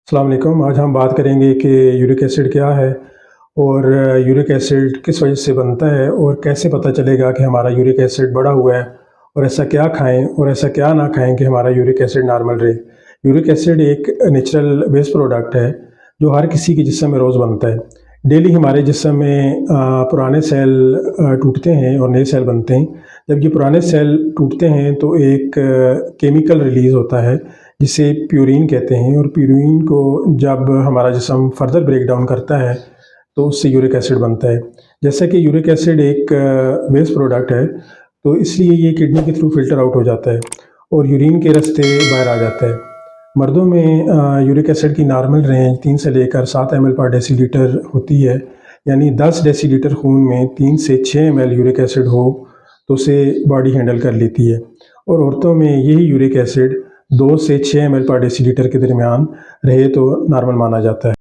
अस्सलाम वालेकुम। आज हम बात करेंगे कि यूरिक एसिड क्या है और यूरिक एसिड किस वजह से बनता है और कैसे पता चलेगा कि हमारा यूरिक एसिड बढ़ा हुआ है और ऐसा क्या खाएं और ऐसा क्या ना खाएं कि हमारा यूरिक एसिड नॉर्मल रहे। यूरिक एसिड एक नेचुरल वेस्ट प्रोडक्ट है जो हर किसी के जिस्म में रोज़ बनता है। डेली हमारे जिस्म में पुराने सेल टूटते हैं और नए सेल बनते हैं। जब ये पुराने सेल टूटते हैं तो एक केमिकल रिलीज़ होता है जिसे प्यूरिन कहते हैं, और प्यूरिन को जब हमारा जिस्म फर्दर ब्रेक डाउन करता है तो उससे यूरिक एसिड बनता है। जैसा कि यूरिक एसिड एक वेस्ट प्रोडक्ट है, तो इसलिए ये किडनी के थ्रू फ़िल्टर आउट हो जाता है और यूरिन के रास्ते बाहर आ जाता है। मर्दों में यूरिक एसिड की नॉर्मल रेंज 3 से लेकर 7 ml पर डेसीलीटर होती है, यानी 10 डेसीलीटर खून में 3 से 6 ml यूरिक एसिड हो तो उसे बॉडी हैंडल कर लेती है। और औरतों में यही यूरिक एसिड 2 से 6 ml पर डेसीलीटर के दरमियान रहे तो नॉर्मल माना जाता है।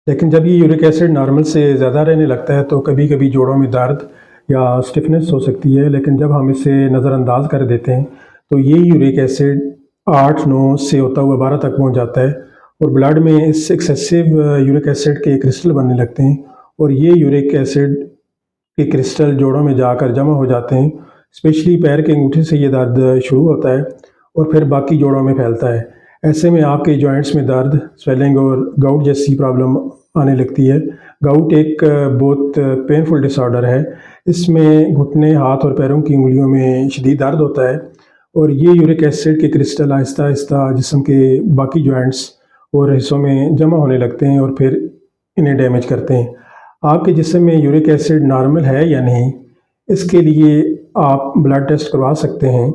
लेकिन जब ये यूरिक एसिड नॉर्मल से ज़्यादा रहने लगता है तो कभी कभी जोड़ों में दर्द या स्टिफनेस हो सकती है, लेकिन जब हम इसे नज़रअंदाज कर देते हैं तो ये यूरिक एसिड 8-9 से होता हुआ 12 तक पहुंच जाता है और ब्लड में इस एक्सेसिव यूरिक एसिड के क्रिस्टल बनने लगते हैं और ये यूरिक एसिड के क्रिस्टल जोड़ों में जाकर जमा हो जाते हैं। स्पेशली पैर के अंगूठे से ये दर्द शुरू होता है और फिर बाकी जोड़ों में फैलता है। ऐसे में आपके जॉइंट्स में दर्द, स्वेलिंग और गाउट जैसी प्रॉब्लम आने लगती है। गाउट एक बहुत पेनफुल डिसऑर्डर है। इसमें घुटने, हाथ और पैरों की उंगलियों में शदीद दर्द होता है और ये यूरिक एसिड के क्रिस्टल आहिस्ता आहिस्ता जिस्म के बाकी जॉइंट्स और हिस्सों में जमा होने लगते हैं और फिर इन्हें डैमेज करते हैं। आपके जिस्म में यूरिक एसिड नॉर्मल है या नहीं, इसके लिए आप ब्लड टेस्ट करवा सकते हैं।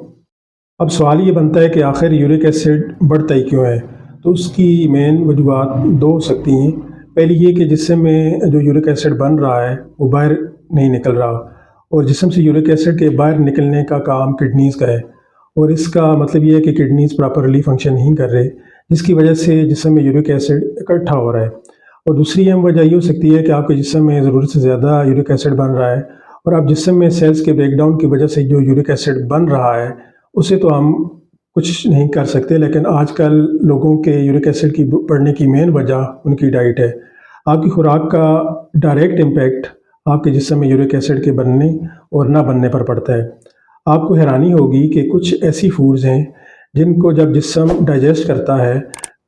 अब सवाल ये बनता है कि आखिर यूरिक एसिड बढ़ता ही क्यों है? तो उसकी मेन वजूहत दो हो सकती हैं। पहली ये कि जिस्म में जो यूरिक एसिड बन रहा है वो बाहर नहीं निकल रहा, और जिस्म से यूरिक एसिड के बाहर निकलने का काम किडनीज़ का है, और इसका मतलब ये है कि किडनीज़ प्रॉपरली फंक्शन नहीं कर रहे, जिसकी वजह से जिस्म में यूरिक एसिड इकट्ठा हो रहा है। और दूसरी अहम वजह ये हो सकती है कि आपके जिस्म में ज़रूरत से ज़्यादा यूरिक एसिड बन रहा है और आप जिस्म में सेल्स के ब्रेकडाउन की वजह से जो यूरिक एसिड बन रहा है उसे तो हम कुछ नहीं कर सकते, लेकिन आजकल लोगों के यूरिक एसिड की बढ़ने की मेन वजह उनकी डाइट है। आपकी खुराक का डायरेक्ट इम्पैक्ट आपके जिस्म में यूरिक एसिड के बनने और ना बनने पर पड़ता है। आपको हैरानी होगी कि कुछ ऐसी फूड्स हैं जिनको जब जिस्म डाइजेस्ट करता है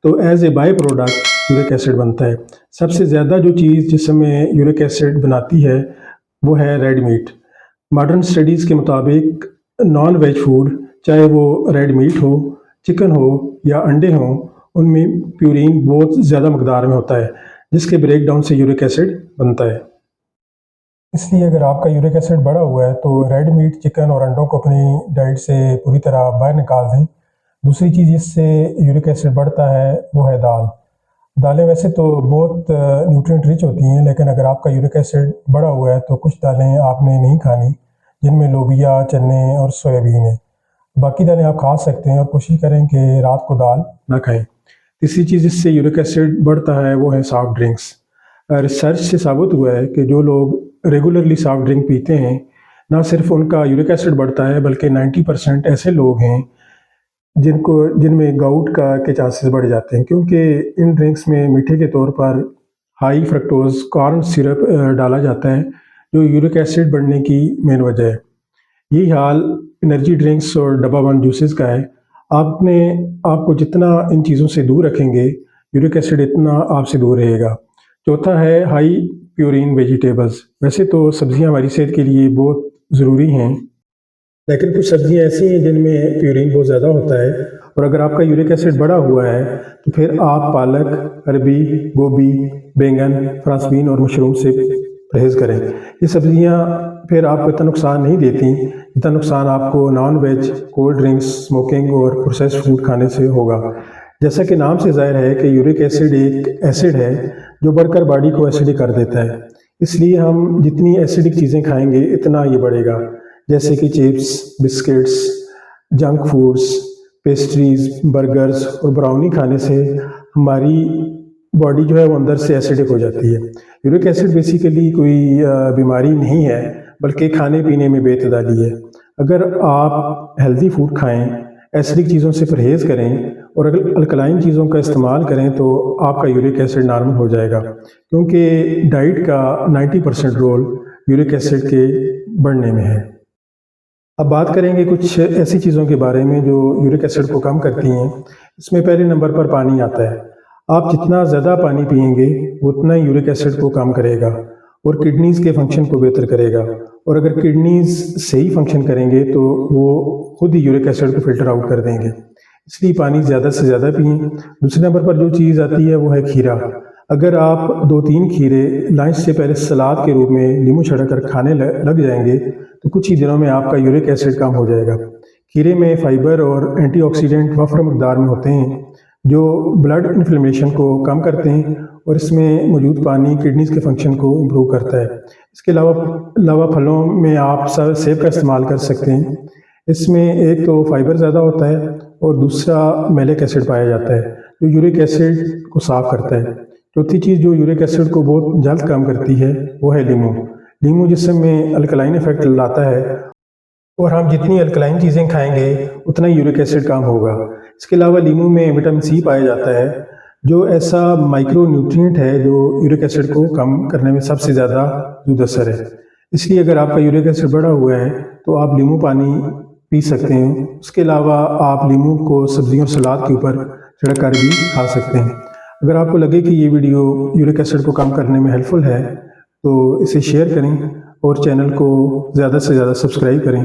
तो as a by product uric acid बनता है। सबसे ज़्यादा जो चीज़ जिस्म में यूरिक एसिड बनाती है वो है रेड मीट। मॉडर्न स्टडीज़ के मुताबिक नॉन वेज फूड, चाहे वो रेड मीट हो, चिकन हो या अंडे हों, उनमें प्यूरिन बहुत ज़्यादा मकदार में होता है जिसके ब्रेक डाउन से यूरिक एसिड बनता है। इसलिए अगर आपका यूरिक एसिड बढ़ा हुआ है तो रेड मीट, चिकन और अंडों को अपनी डाइट से पूरी तरह बाहर निकाल दें। दूसरी चीज़ जिससे यूरिक एसिड बढ़ता है वो है दाल। दालें वैसे तो बहुत न्यूट्रिएंट रिच होती हैं, लेकिन अगर आपका यूरिक एसिड बढ़ा हुआ है तो कुछ दालें आपने नहीं खानी, जिनमें लोबिया, चने और सोयाबीन है। बाकी दालें आप खा सकते हैं और कोशिश करें कि रात को दाल ना खाएं। तीसरी चीज़ जिससे यूरिक एसिड बढ़ता है वो है सॉफ्ट ड्रिंक्स। रिसर्च से साबित हुआ है कि जो लोग रेगुलरली सॉफ्ट ड्रिंक पीते हैं, ना सिर्फ उनका यूरिक एसिड बढ़ता है बल्कि 90% ऐसे लोग हैं जिनमें गाउट का के चांसेस बढ़ जाते हैं, क्योंकि इन ड्रिंक्स में मीठे के तौर पर हाई फ्रक्टोज कॉर्न सिरप डाला जाता है जो यूरिक एसिड बढ़ने की मेन वजह है। यही हाल एनर्जी ड्रिंक्स और डब्बा बंद जूसेस का है। आपको जितना इन चीज़ों से दूर रखेंगे, यूरिक एसिड इतना आपसे दूर रहेगा। चौथा है हाई प्यूरिन वेजिटेबल्स। वैसे तो सब्जियां हमारी सेहत के लिए बहुत ज़रूरी हैं, लेकिन कुछ सब्जियां ऐसी हैं जिनमें प्यूरिन बहुत ज़्यादा होता है, और अगर आपका यूरिक एसिड बढ़ा हुआ है तो फिर आप पालक, अरबी, गोभी, बैंगन, फ्रांस बीन और मशरूम से परहेज़ करें। ये सब्जियां फिर आपको इतना नुकसान नहीं देती जितना नुकसान आपको non veg, cold drinks, smoking और प्रोसेस्ड फूड खाने से होगा। जैसा कि नाम से ज़ाहिर है कि यूरिक एसिड एक एसिड है जो बढ़कर बॉडी को एसिडिक कर देता है, इसलिए हम जितनी एसिडिक चीज़ें खाएंगे इतना ये बढ़ेगा। जैसे कि chips, biscuits, junk foods, pastries, burgers और ब्राउनी खाने से हमारी बॉडी जो है वो अंदर से एसिडिक हो जाती है। यूरिक एसिड बेसिकली कोई बीमारी नहीं है, बल्कि खाने पीने में बेतदाली है। अगर आप हेल्दी फूड खाएं, एसिडिक चीज़ों से परहेज़ करें और अगर अल्कलाइन चीज़ों का इस्तेमाल करें तो आपका यूरिक एसिड नॉर्मल हो जाएगा, क्योंकि डाइट का 90% रोल यूरिक एसिड के बढ़ने में है। अब बात करेंगे कुछ ऐसी चीज़ों के बारे में जो यूरिक एसिड को कम करती हैं। इसमें पहले नंबर पर पानी आता है। आप जितना ज़्यादा पानी पिएंगे उतना ही यूरिक एसिड को कम करेगा और किडनीज़ के फंक्शन को बेहतर करेगा, और अगर किडनीज़ सही फंक्शन करेंगे तो वो खुद ही यूरिक एसिड को फिल्टर आउट कर देंगे। इसलिए पानी ज़्यादा से ज़्यादा पिएं। दूसरे नंबर पर जो चीज़ आती है वो है खीरा। अगर आप 2-3 खीरे लंच से पहले सलाद के रूप में नींबू छिड़क खाने लग जाएंगे तो कुछ ही दिनों में आपका यूरिक एसिड कम हो जाएगा। खीरे में फाइबर और एंटीऑक्सीडेंट वफर मकदार में होते हैं जो ब्लड इन्फ्लेमेशन को कम करते हैं, और इसमें मौजूद पानी किडनीज़ के फंक्शन को इम्प्रूव करता है। इसके अलावा फलों में आप सेब का इस्तेमाल कर सकते हैं। इसमें एक तो फाइबर ज़्यादा होता है और दूसरा मैलिक एसिड पाया जाता है जो यूरिक एसिड को साफ़ करता है। चौथी चीज़ जो यूरिक एसिड को बहुत जल्द कम करती है वो है नींबू। नींबू जिसमें अल्कलाइन इफेक्ट लाता है, और हम जितनी अल्कलाइन चीज़ें खाएंगे उतना ही यूरिक एसिड कम होगा। इसके अलावा नींबू में विटामिन सी पाया जाता है जो ऐसा माइक्रो न्यूट्रिएंट है जो यूरिक एसिड को कम करने में सबसे ज़्यादा दूर असर है। इसलिए अगर आपका यूरिक एसिड बढ़ा हुआ है तो आप नींबू पानी पी सकते हैं। उसके अलावा आप नींबू को सब्जियों और सलाद के ऊपर छिड़क कर भी खा सकते हैं। अगर आपको लगे कि ये वीडियो यूरिक एसिड को कम करने में हेल्पफुल है तो इसे शेयर करें और चैनल को ज़्यादा से ज़्यादा सब्सक्राइब करें।